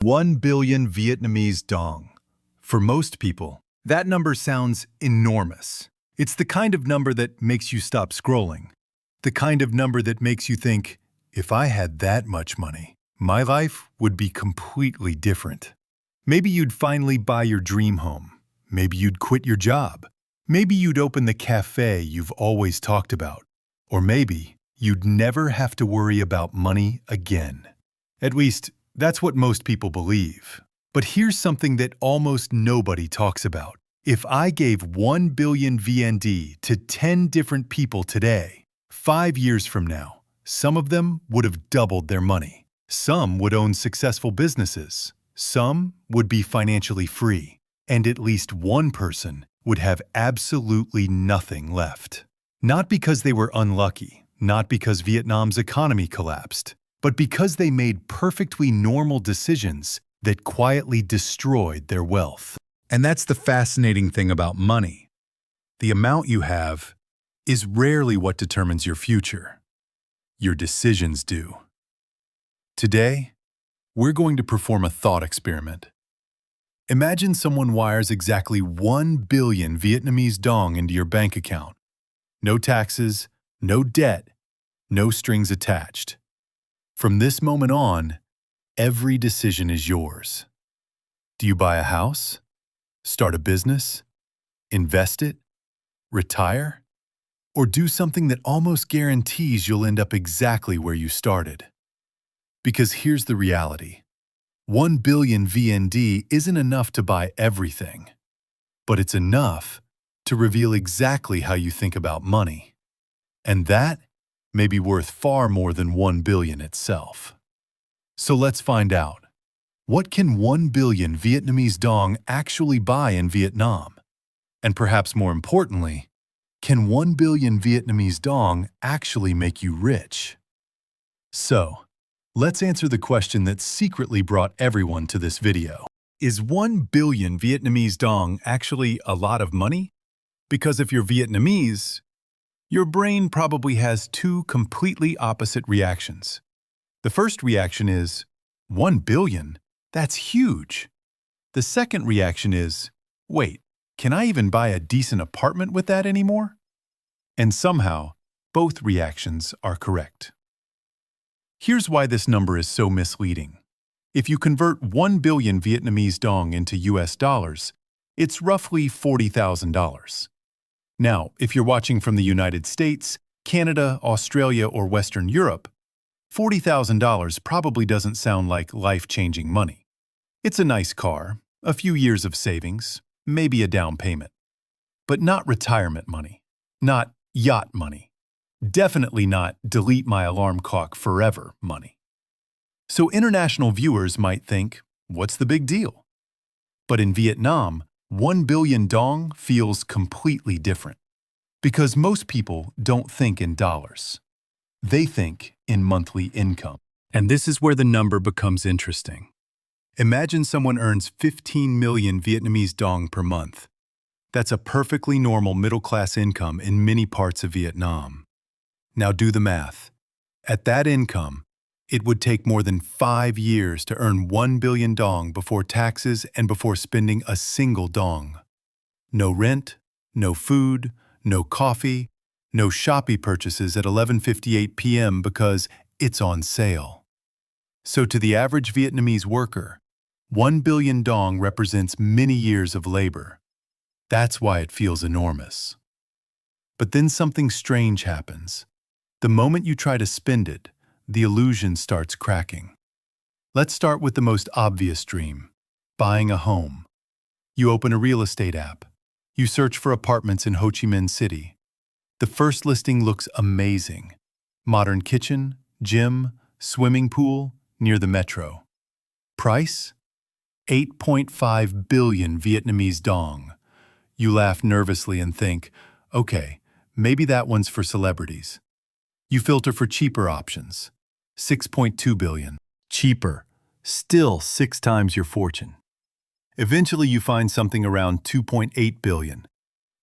1 billion Vietnamese Dong. For most people, that number sounds enormous. It's the kind of number that makes you stop scrolling. The kind of number that makes you think, if I had that much money, my life would be completely different. Maybe you'd finally buy your dream home. Maybe you'd quit your job. Maybe you'd open the cafe you've always talked about. Or maybe you'd never have to worry about money again. At least, that's what most people believe. But here's something that almost nobody talks about. If I gave 1 billion VND to 10 different people today, 5 years from now, some of them would have doubled their money. Some would own successful businesses. Some would be financially free. And at least one person would have absolutely nothing left. Not because they were unlucky, not because Vietnam's economy collapsed, but because they made perfectly normal decisions that quietly destroyed their wealth. And that's the fascinating thing about money. The amount you have is rarely what determines your future. Your decisions do. Today, we're going to perform a thought experiment. Imagine someone wires exactly 1 billion Vietnamese Dong into your bank account. No taxes, no debt, no strings attached. From this moment on, every decision is yours. Do you buy a house? Start a business? Invest it? Retire? Or do something that almost guarantees you'll end up exactly where you started? Because here's the reality. 1 billion VND isn't enough to buy everything, but it's enough to reveal exactly how you think about money. And that may be worth far more than 1 billion itself. So let's find out. What can 1 billion Vietnamese Dong actually buy in Vietnam? And perhaps more importantly, can 1 billion Vietnamese Dong actually make you rich? So, let's answer the question that secretly brought everyone to this video. Is 1 billion Vietnamese Dong actually a lot of money? Because if you're Vietnamese, your brain probably has two completely opposite reactions. The first reaction is, 1 billion? That's huge. The second reaction is, wait, can I even buy a decent apartment with that anymore? And somehow, both reactions are correct. Here's why this number is so misleading. If you convert 1 billion Vietnamese Dong into US dollars, it's roughly $40,000. Now, if you're watching from the United States, Canada, Australia, or Western Europe, $40,000 probably doesn't sound like life-changing money. It's a nice car, a few years of savings, maybe a down payment. But not retirement money, not yacht money, definitely not delete my alarm clock forever money. So international viewers might think, what's the big deal? But in Vietnam, 1 billion Dong feels completely different. Because most people don't think in dollars. They think in monthly income. And this is where the number becomes interesting. Imagine someone earns 15 million Vietnamese Dong per month. That's a perfectly normal middle-class income in many parts of Vietnam. Now do the math. At that income, it would take more than 5 years to earn 1 billion Dong before taxes and before spending a single Dong. No rent, no food, no coffee, no Shopee purchases at 11:58 p.m. because it's on sale. So to the average Vietnamese worker, 1 billion Dong represents many years of labor. That's why it feels enormous. But then something strange happens. The moment you try to spend it, the illusion starts cracking. Let's start with the most obvious dream, buying a home. You open a real estate app. You search for apartments in Ho Chi Minh City. The first listing looks amazing. Modern kitchen, gym, swimming pool, near the metro. Price? 8.5 billion Vietnamese Dong. You laugh nervously and think, okay, maybe that one's for celebrities. You filter for cheaper options. 6.2 billion. Cheaper. Still 6 times your fortune. Eventually you find something around 2.8 billion.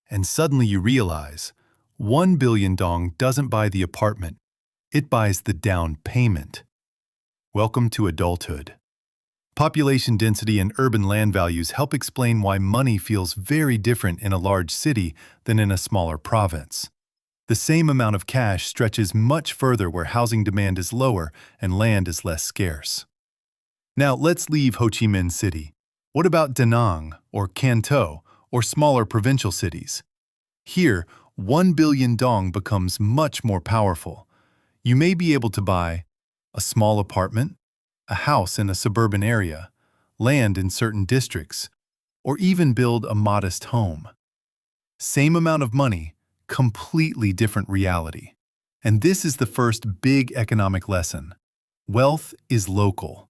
And suddenly you realize 1 billion Dong doesn't buy the apartment. It buys the down payment. Welcome to adulthood. Population density and urban land values help explain why money feels very different in a large city than in a smaller province. The same amount of cash stretches much further where housing demand is lower and land is less scarce. Now let's leave Ho Chi Minh City. What about Da Nang or Can Tho or smaller provincial cities? Here, 1 billion dong becomes much more powerful. You may be able to buy a small apartment, a house in a suburban area, land in certain districts, or even build a modest home. Same amount of money, completely different reality. And this is the first big economic lesson. Wealth is local.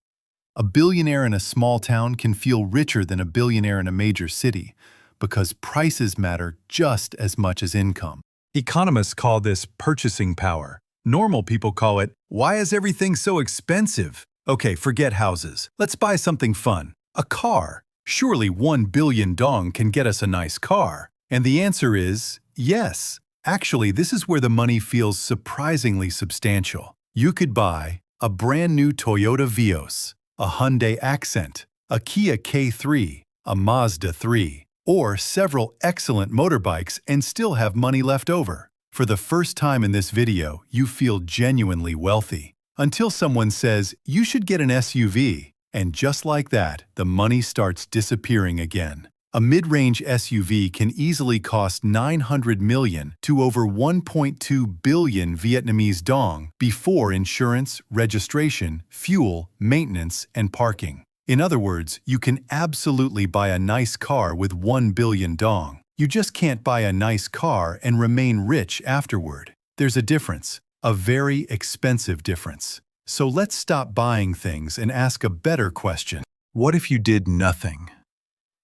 A billionaire in a small town can feel richer than a billionaire in a major city because prices matter just as much as income. Economists call this purchasing power. Normal people call it, why is everything so expensive? Okay, forget houses. Let's buy something fun. A car. Surely 1 billion dong can get us a nice car. And the answer is yes. Actually, this is where the money feels surprisingly substantial. You could buy a brand new Toyota Vios, a Hyundai Accent, a Kia K3, a Mazda 3, or several excellent motorbikes and still have money left over. For the first time in this video, you feel genuinely wealthy. Until someone says, you should get an SUV. And just like that, the money starts disappearing again. A mid-range SUV can easily cost 900 million to over 1.2 billion Vietnamese dong before insurance, registration, fuel, maintenance, and parking. In other words, you can absolutely buy a nice car with 1 billion dong. You just can't buy a nice car and remain rich afterward. There's a difference, a very expensive difference. So let's stop buying things and ask a better question. What if you did nothing?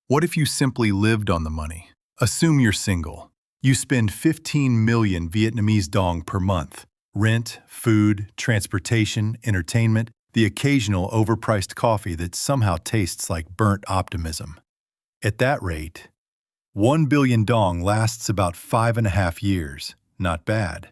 What if you simply lived on the money? Assume you're single. You spend 15 million Vietnamese dong per month. Rent, food, transportation, entertainment, the occasional overpriced coffee that somehow tastes like burnt optimism. At that rate, 1 billion dong lasts about 5.5 years. Not bad.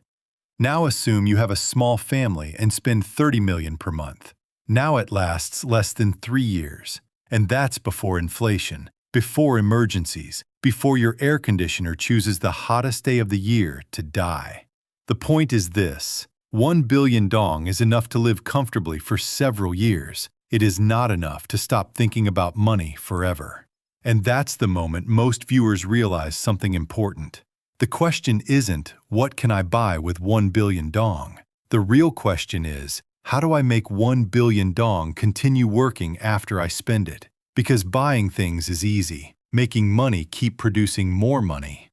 Now assume you have a small family and spend 30 million per month. Now it lasts less than 3 years. And that's before inflation, before emergencies, before your air conditioner chooses the hottest day of the year to die. The point is this: 1 billion dong is enough to live comfortably for several years. It is not enough to stop thinking about money forever. And that's the moment most viewers realize something important. The question isn't, what can I buy with 1 billion dong? The real question is, how do I make 1 billion dong continue working after I spend it? Because buying things is easy. Making money keep producing more money.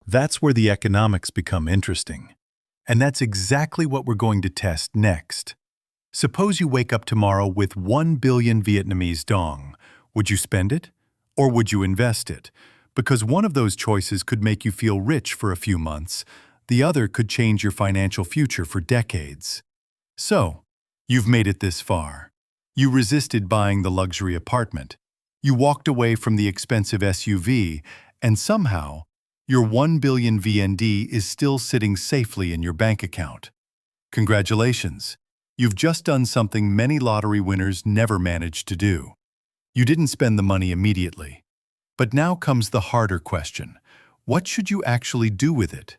That's where the economics become interesting. And that's exactly what we're going to test next. Suppose you wake up tomorrow with 1 billion Vietnamese dong. Would you spend it? Or would you invest it? Because one of those choices could make you feel rich for a few months. The other could change your financial future for decades. So, you've made it this far. You resisted buying the luxury apartment. You walked away from the expensive SUV, and somehow, your 1 billion VND is still sitting safely in your bank account. Congratulations! You've just done something many lottery winners never managed to do. You didn't spend the money immediately. But now comes the harder question. What should you actually do with it?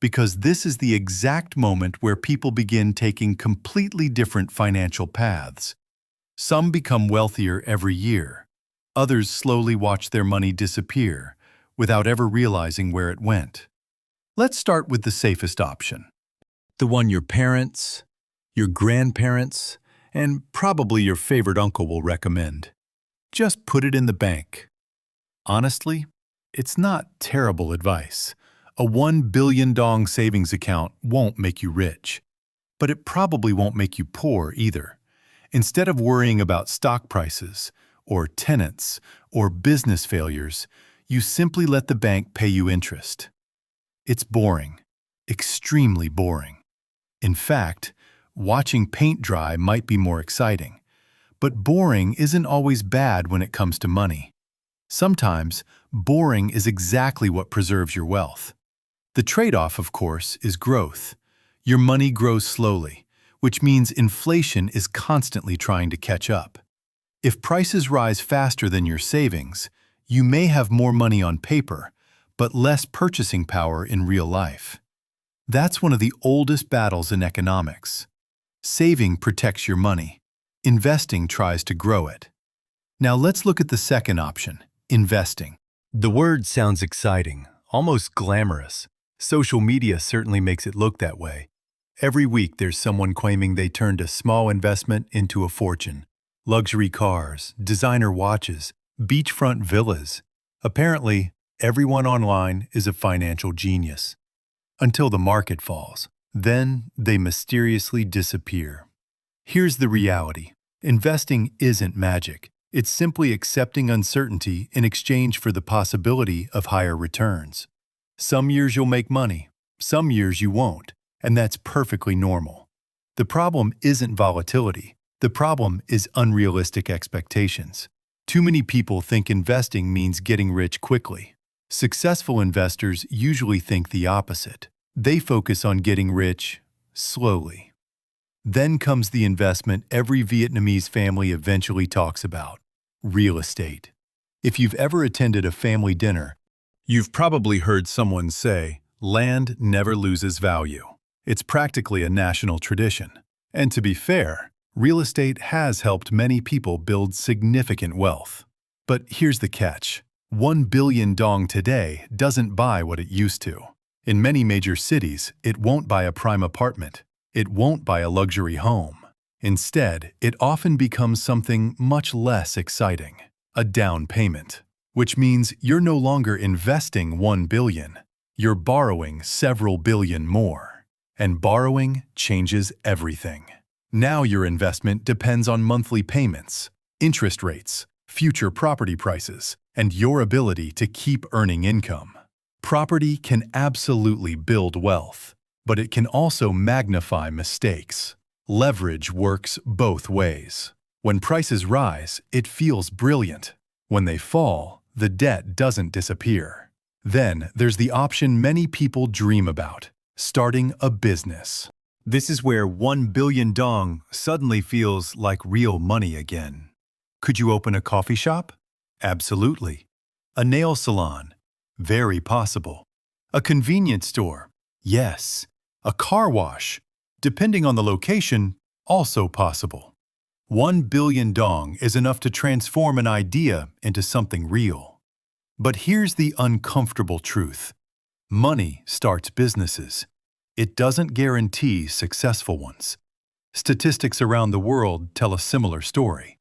Because this is the exact moment where people begin taking completely different financial paths. Some become wealthier every year. Others slowly watch their money disappear without ever realizing where it went. Let's start with the safest option. The one your parents, your grandparents, and probably your favorite uncle will recommend. Just put it in the bank. Honestly, it's not terrible advice. A 1 billion dong savings account won't make you rich. But it probably won't make you poor either. Instead of worrying about stock prices, or tenants, or business failures, you simply let the bank pay you interest. It's boring. Extremely boring. In fact, watching paint dry might be more exciting. But boring isn't always bad when it comes to money. Sometimes, boring is exactly what preserves your wealth. The trade-off, of course, is growth. Your money grows slowly, which means inflation is constantly trying to catch up. If prices rise faster than your savings, you may have more money on paper, but less purchasing power in real life. That's one of the oldest battles in economics. Saving protects your money. Investing tries to grow it. Now let's look at the second option, investing. The word sounds exciting, almost glamorous. Social media certainly makes it look that way. Every week there's someone claiming they turned a small investment into a fortune. Luxury cars, designer watches, beachfront villas. Apparently, everyone online is a financial genius. Until the market falls. Then they mysteriously disappear. Here's the reality. Investing isn't magic. It's simply accepting uncertainty in exchange for the possibility of higher returns. Some years you'll make money, some years you won't, and that's perfectly normal. The problem isn't volatility. The problem is unrealistic expectations. Too many people think investing means getting rich quickly. Successful investors usually think the opposite. They focus on getting rich slowly. Then comes the investment every Vietnamese family eventually talks about: real estate. If you've ever attended a family dinner, you've probably heard someone say, "Land never loses value." It's practically a national tradition. And to be fair, real estate has helped many people build significant wealth. But here's the catch. 1 billion dong today doesn't buy what it used to. In many major cities, it won't buy a prime apartment. It won't buy a luxury home. Instead, it often becomes something much less exciting, a down payment, which means you're no longer investing 1 billion. You're borrowing several billion more. And borrowing changes everything. Now your investment depends on monthly payments, interest rates, future property prices, and your ability to keep earning income. Property can absolutely build wealth, but it can also magnify mistakes. Leverage works both ways. When prices rise, it feels brilliant. When they fall, the debt doesn't disappear. Then there's the option many people dream about: starting a business. This is where 1 billion dong suddenly feels like real money again. Could you open a coffee shop? Absolutely. A nail salon? Very possible. A convenience store? Yes. A car wash? Depending on the location, also possible. 1 billion dong is enough to transform an idea into something real. But here's the uncomfortable truth. Money starts businesses. It doesn't guarantee successful ones. Statistics around the world tell a similar story.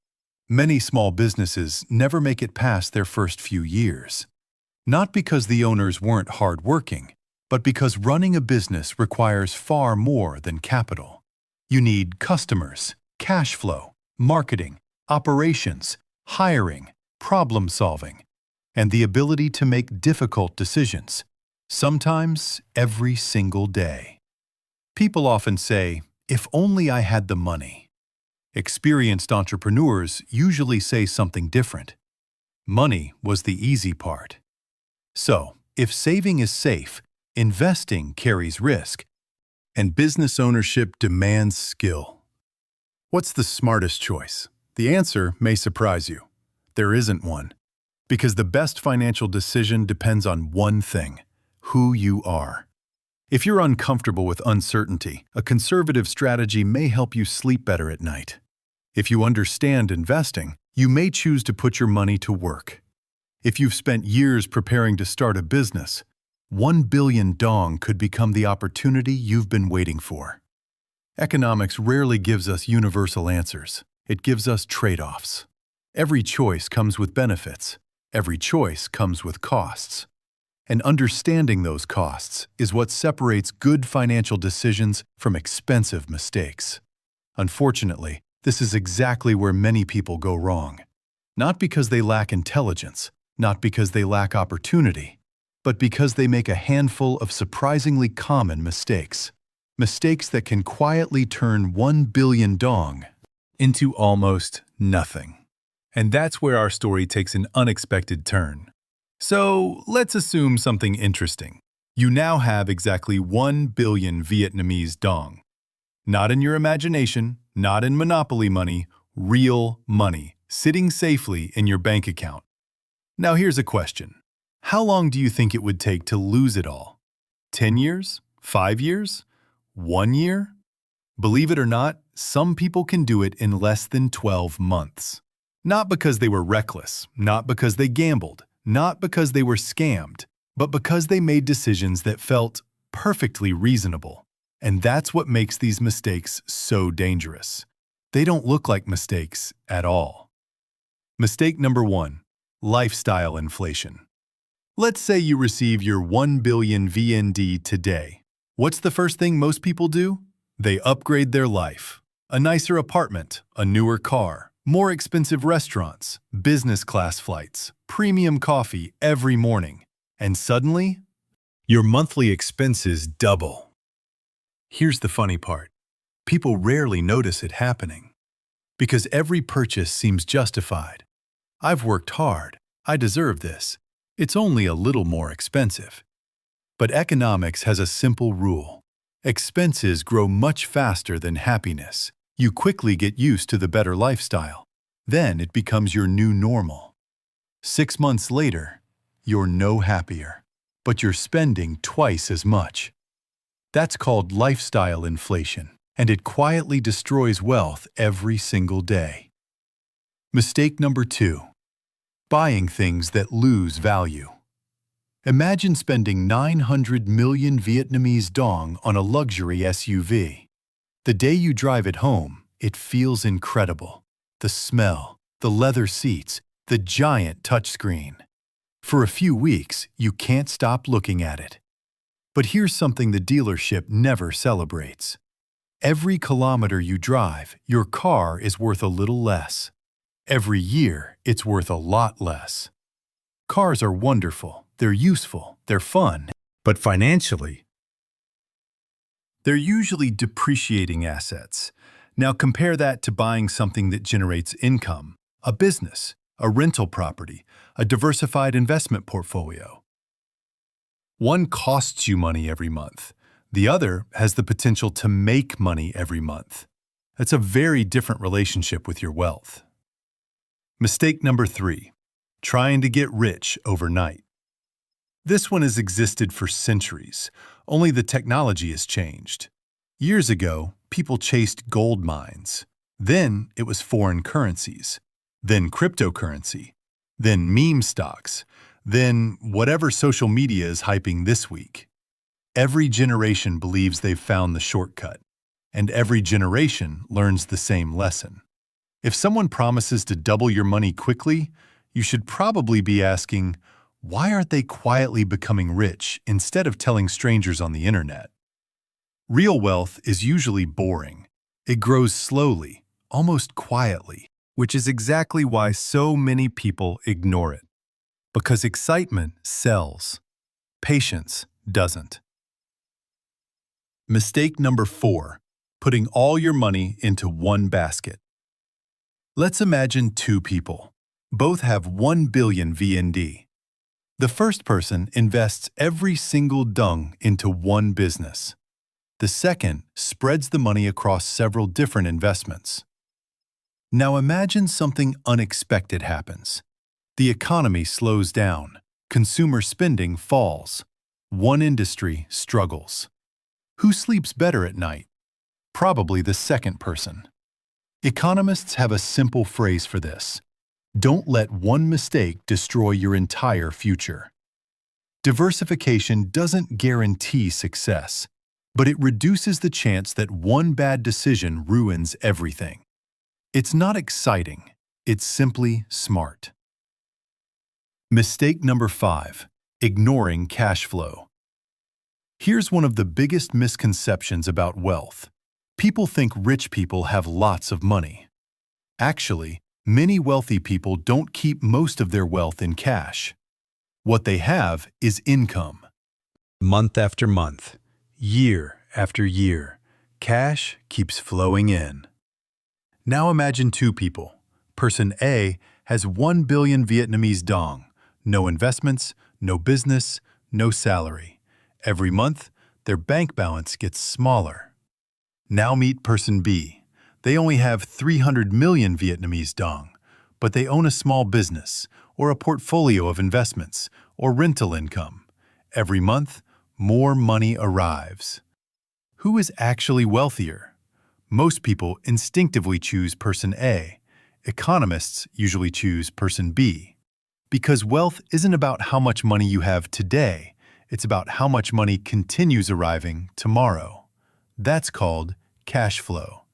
Many small businesses never make it past their first few years. Not because the owners weren't hardworking, but because running a business requires far more than capital. You need customers, cash flow, marketing, operations, hiring, problem solving, and the ability to make difficult decisions, sometimes every single day. People often say, "If only I had the money." Experienced entrepreneurs usually say something different. Money was the easy part. So, if saving is safe, investing carries risk, and business ownership demands skill. What's the smartest choice? The answer may surprise you. There isn't one. Because the best financial decision depends on one thing: who you are. If you're uncomfortable with uncertainty, a conservative strategy may help you sleep better at night. If you understand investing, you may choose to put your money to work. If you've spent years preparing to start a business, 1 billion dong could become the opportunity you've been waiting for. Economics rarely gives us universal answers. It gives us trade-offs. Every choice comes with benefits. Every choice comes with costs. And understanding those costs is what separates good financial decisions from expensive mistakes. Unfortunately, this is exactly where many people go wrong. Not because they lack intelligence, not because they lack opportunity, but because they make a handful of surprisingly common mistakes. Mistakes that can quietly turn 1 billion dong into almost nothing. And that's where our story takes an unexpected turn. So let's assume something interesting. You now have exactly 1 billion Vietnamese dong. Not in your imagination, not in monopoly money, real money, sitting safely in your bank account. Now here's a question. How long do you think it would take to lose it all? 10 years? 5 years? 1 year? Believe it or not, some people can do it in less than 12 months. Not because they were reckless, not because they gambled, not because they were scammed, but because they made decisions that felt perfectly reasonable. And that's what makes these mistakes so dangerous. They don't look like mistakes at all. Mistake number 1, lifestyle inflation. Let's say you receive your 1 billion VND today. What's the first thing most people do? They upgrade their life. A nicer apartment, a newer car, more expensive restaurants, business class flights, premium coffee every morning. And suddenly, your monthly expenses double. Here's the funny part. People rarely notice it happening. Because every purchase seems justified. I've worked hard. I deserve this. It's only a little more expensive. But economics has a simple rule. Expenses grow much faster than happiness. You quickly get used to the better lifestyle. Then it becomes your new normal. 6 months later, you're no happier, but you're spending twice as much. That's called lifestyle inflation, and it quietly destroys wealth every single day. Mistake number 2, buying things that lose value. Imagine spending 900 million Vietnamese Dong on a luxury SUV. The day you drive it home, it feels incredible. The smell, the leather seats, the giant touchscreen. For a few weeks, you can't stop looking at it. But here's something the dealership never celebrates. Every kilometer you drive, your car is worth a little less. Every year, it's worth a lot less. Cars are wonderful, they're useful, they're fun, but financially, they're usually depreciating assets. Now compare that to buying something that generates income, a business, a rental property, a diversified investment portfolio. One costs you money every month. The other has the potential to make money every month. That's a very different relationship with your wealth. Mistake number 3, trying to get rich overnight. This one has existed for centuries, only the technology has changed. Years ago, people chased gold mines. Then it was foreign currencies. Then cryptocurrency. Then meme stocks. Then whatever social media is hyping this week. Every generation believes they've found the shortcut, and every generation learns the same lesson. If someone promises to double your money quickly, you should probably be asking, why aren't they quietly becoming rich instead of telling strangers on the internet? Real wealth is usually boring. It grows slowly, almost quietly, which is exactly why so many people ignore it. Because excitement sells. Patience doesn't. Mistake number 4, putting all your money into one basket. Let's imagine 2 people. Both have 1 billion VND. The first person invests every single Dong into one business. The second spreads the money across several different investments. Now imagine something unexpected happens. The economy slows down. Consumer spending falls. One industry struggles. Who sleeps better at night? Probably the second person. Economists have a simple phrase for this. Don't let one mistake destroy your entire future. Diversification doesn't guarantee success, but it reduces the chance that one bad decision ruins everything. It's not exciting, it's simply smart. Mistake number 5, ignoring cash flow. Here's one of the biggest misconceptions about wealth. People think rich people have lots of money. Actually, many wealthy people don't keep most of their wealth in cash. What they have is income. Month after month, year after year, cash keeps flowing in. Now imagine 2 people. Person A has 1 billion Vietnamese Dong. No investments, no business, no salary. Every month, their bank balance gets smaller. Now meet person B. They only have 300 million Vietnamese Dong, but they own a small business or a portfolio of investments or rental income. Every month, more money arrives. Who is actually wealthier? Most people instinctively choose person A. Economists usually choose person B. Because wealth isn't about how much money you have today, it's about how much money continues arriving tomorrow. That's called cash flow.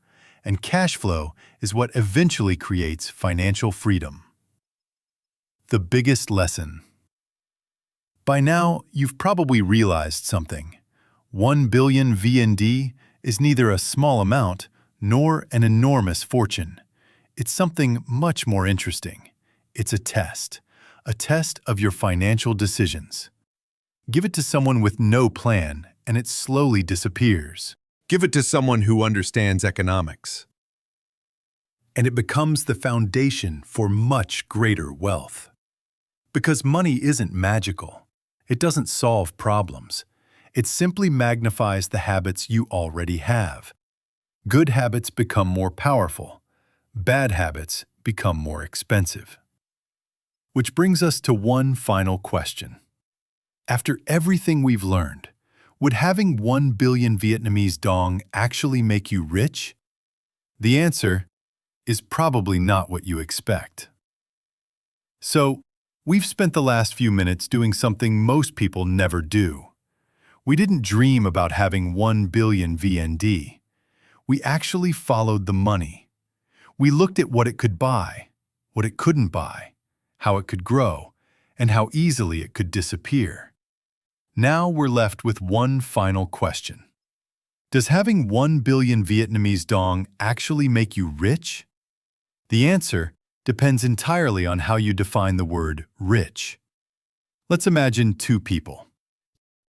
And cash flow is what eventually creates financial freedom. The biggest lesson. By now, you've probably realized something. 1 billion VND is neither a small amount nor an enormous fortune. It's something much more interesting. It's a test of your financial decisions. Give it to someone with no plan, and it slowly disappears. Give it to someone who understands economics, and it becomes the foundation for much greater wealth. Because money isn't magical. It doesn't solve problems. It simply magnifies the habits you already have. Good habits become more powerful. Bad habits become more expensive. Which brings us to one final question. After everything we've learned, would having 1 billion Vietnamese Dong actually make you rich? The answer is probably not what you expect. So, we've spent the last few minutes doing something most people never do. We didn't dream about having 1 billion VND. We actually followed the money. We looked at what it could buy, what it couldn't buy, how it could grow, and how easily it could disappear. Now we're left with one final question. Does having 1 billion Vietnamese Dong actually make you rich? The answer depends entirely on how you define the word rich. Let's imagine two people.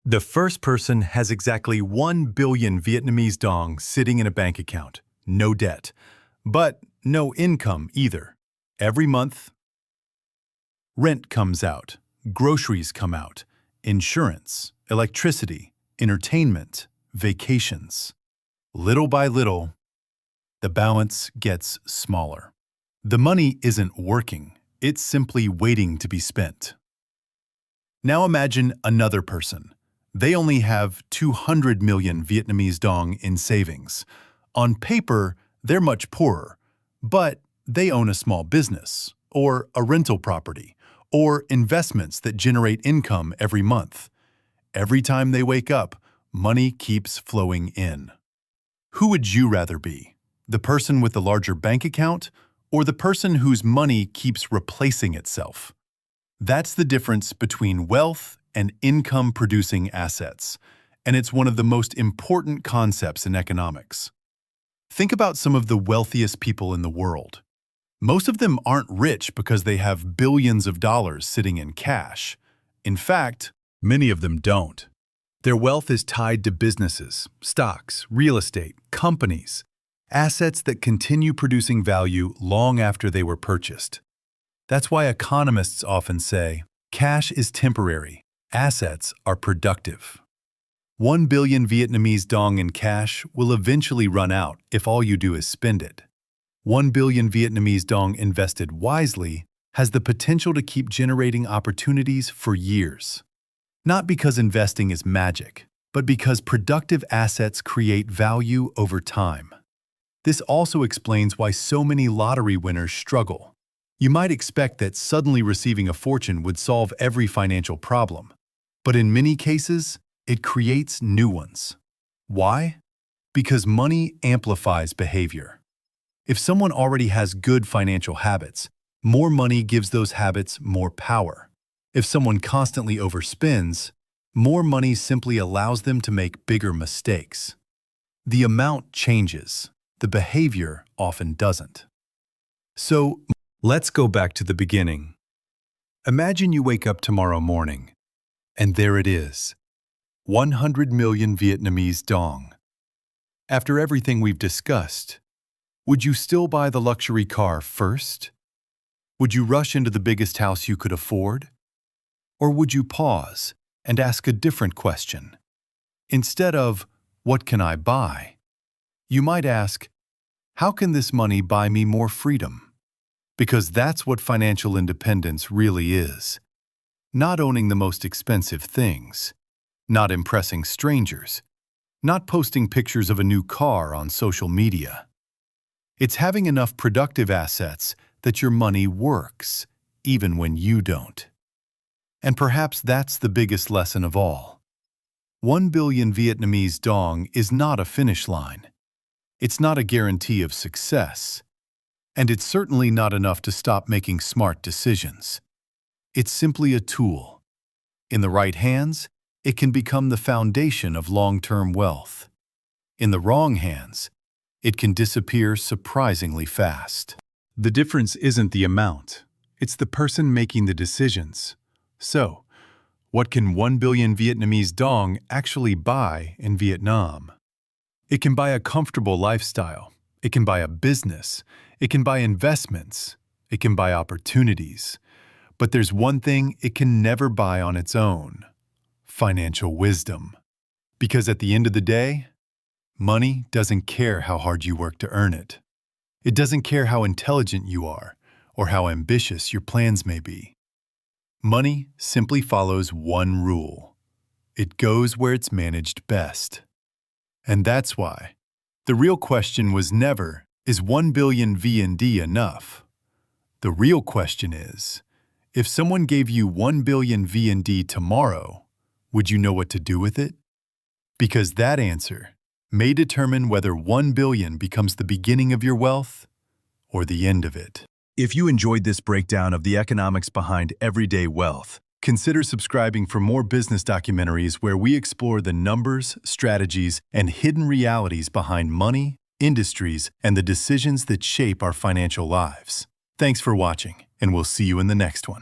The first person has exactly 1 billion Vietnamese Dong sitting in a bank account, no debt, but no income either. Every month, rent comes out, groceries come out, insurance, electricity, entertainment, vacations. Little by little, the balance gets smaller. The money isn't working, it's simply waiting to be spent. Now imagine another person. They only have 200 million Vietnamese Dong in savings. On paper, they're much poorer, but they own a small business, or a rental property, or investments that generate income every month. Every time they wake up, money keeps flowing in. Who would you rather be? The person with the larger bank account, or the person whose money keeps replacing itself? That's the difference between wealth and income-producing assets, and it's one of the most important concepts in economics. Think about some of the wealthiest people in the world. Most of them aren't rich because they have billions of dollars sitting in cash. In fact, many of them don't. Their wealth is tied to businesses, stocks, real estate, companies, assets that continue producing value long after they were purchased. That's why economists often say, cash is temporary, assets are productive. 1 billion Vietnamese Dong in cash will eventually run out if all you do is spend it. 1 billion Vietnamese Dong invested wisely has the potential to keep generating opportunities for years. Not because investing is magic, but because productive assets create value over time. This also explains why so many lottery winners struggle. You might expect that suddenly receiving a fortune would solve every financial problem, but in many cases, it creates new ones. Why? Because money amplifies behavior. If someone already has good financial habits, more money gives those habits more power. If someone constantly overspends, more money simply allows them to make bigger mistakes. The amount changes, the behavior often doesn't. So, let's go back to the beginning. Imagine you wake up tomorrow morning, and there it is. 100 million Vietnamese Dong. After everything we've discussed, would you still buy the luxury car first? Would you rush into the biggest house you could afford? Or would you pause and ask a different question? Instead of, what can I buy? You might ask, how can this money buy me more freedom? Because that's what financial independence really is. Not owning the most expensive things, not impressing strangers, not posting pictures of a new car on social media. It's having enough productive assets that your money works, even when you don't. And perhaps that's the biggest lesson of all. 1 billion Vietnamese Dong is not a finish line. It's not a guarantee of success. And it's certainly not enough to stop making smart decisions. It's simply a tool. In the right hands, it can become the foundation of long-term wealth. In the wrong hands, it can disappear surprisingly fast. The difference isn't the amount. It's the person making the decisions. So, what can 1 billion Vietnamese Dong actually buy in Vietnam? It can buy a comfortable lifestyle. It can buy a business. It can buy investments. It can buy opportunities. But there's one thing it can never buy on its own: financial wisdom. Because at the end of the day, money doesn't care how hard you work to earn it. It doesn't care how intelligent you are or how ambitious your plans may be. Money simply follows one rule. It goes where it's managed best. And that's why the real question was never, is 1 billion VND enough? The real question is, if someone gave you 1 billion VND tomorrow, would you know what to do with it? Because that answer may determine whether 1 billion becomes the beginning of your wealth or the end of it. If you enjoyed this breakdown of the economics behind everyday wealth, consider subscribing for more business documentaries where we explore the numbers, strategies, and hidden realities behind money, industries, and the decisions that shape our financial lives. Thanks for watching, and we'll see you in the next one.